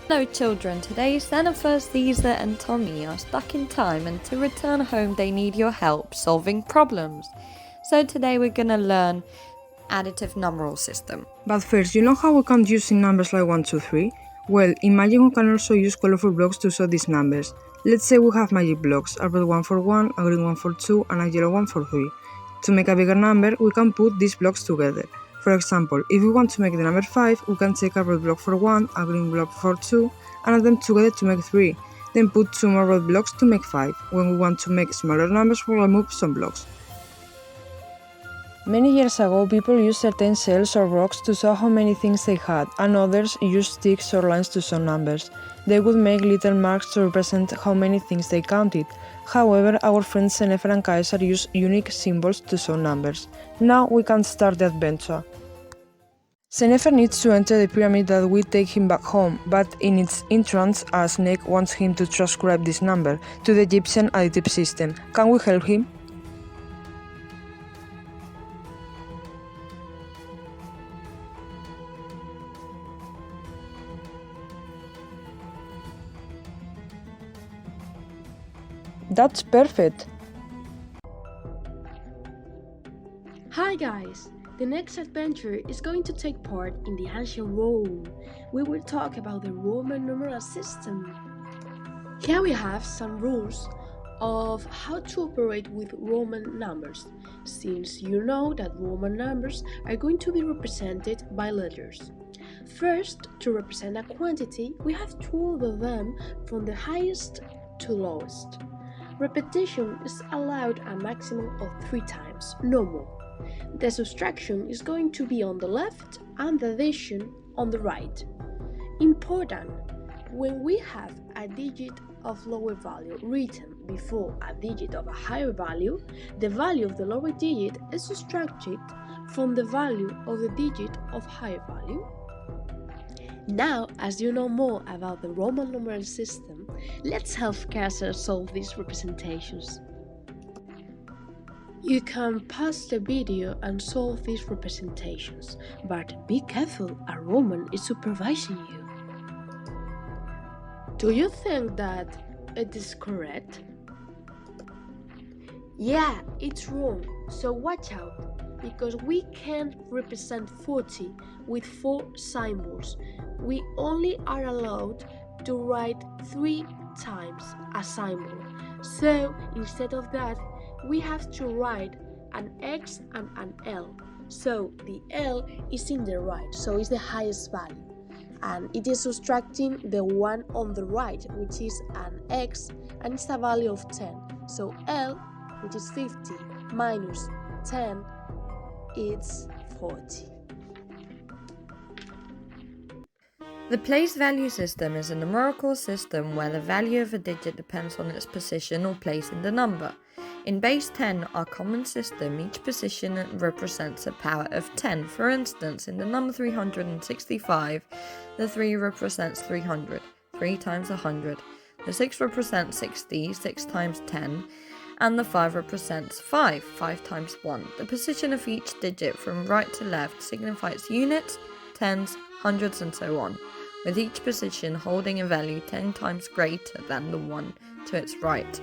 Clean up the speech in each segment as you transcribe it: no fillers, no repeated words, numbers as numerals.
Hello children, today Jennifer, Caesar and Tommy are stuck in time, and to return home they need your help solving problems. So today we're gonna learn additive numeral system. But first, you know how we count using numbers like 1, 2, 3? Well, in magic we can also use colorful blocks to show these numbers. Let's say we have magic blocks, a red one for 1, a green one for 2 and a yellow one for 3. To make a bigger number, we can put these blocks together. For example, if we want to make the number 5, we can take a red block for 1, a green block for 2, and add them together to make 3. Then put 2 more red blocks to make 5. When we want to make smaller numbers, we remove some blocks. Many years ago, people used certain shells or rocks to show how many things they had, and others used sticks or lines to show numbers. They would make little marks to represent how many things they counted. However, our friends Jennifer and Kaiser use unique symbols to show numbers. Now we can start the adventure. Jennifer needs to enter the pyramid that will take him back home, but in its entrance, a snake wants him to transcribe this number to the Egyptian additive system. Can we help him? That's perfect! Hi guys! The next adventure is going to take part in the ancient Rome. We will talk about the Roman numeral system. Here we have some rules of how to operate with Roman numbers, since you know that Roman numbers are going to be represented by letters. First, to represent a quantity, we have to order them from the highest to lowest. Repetition is allowed a maximum of 3 times, no more. The subtraction is going to be on the left and the addition on the right. Important: when we have a digit of lower value written before a digit of a higher value, the value of the lower digit is subtracted from the value of the digit of higher value. Now, as you know more about the Roman numeral system, let's help Kaiser solve these representations. You can pause the video and solve these representations, but be careful, a Roman is supervising you. Do you think that it is correct? Yeah, it's wrong, so watch out, because we can't represent 40 with 4 symbols. We only are allowed to write 3 times a symbol. So instead of that, we have to write an X and an L. So the L is in the right, so it's the highest value. And it is subtracting the one on the right, which is an X, and it's a value of 10. So L, which is 50, minus 10, it's 40. The place value system is a numerical system where the value of a digit depends on its position or place in the number. In base 10, our common system, each position represents a power of 10. For instance, in the number 365, the 3 represents 300, 3 times 100. The 6 represents 60, 6 times 10. And the 5 represents 5, 5 times 1. The position of each digit from right to left signifies units, tens, hundreds and so on, with each position holding a value 10 times greater than the one to its right.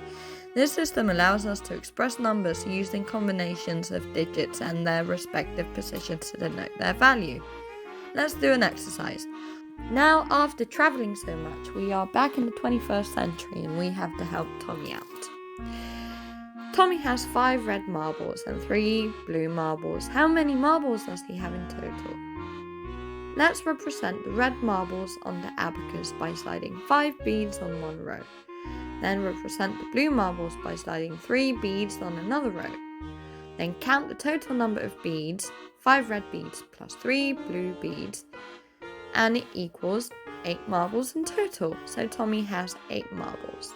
This system allows us to express numbers using combinations of digits and their respective positions to denote their value. Let's do an exercise. Now, after travelling so much, we are back in the 21st century and we have to help Tommy out. Tommy has 5 red marbles and 3 blue marbles. How many marbles does he have in total? Let's represent the red marbles on the abacus by sliding 5 beads on one row. Then represent the blue marbles by sliding 3 beads on another row. Then count the total number of beads, 5 red beads plus 3 blue beads, and it equals 8 marbles in total. So Tommy has 8 marbles.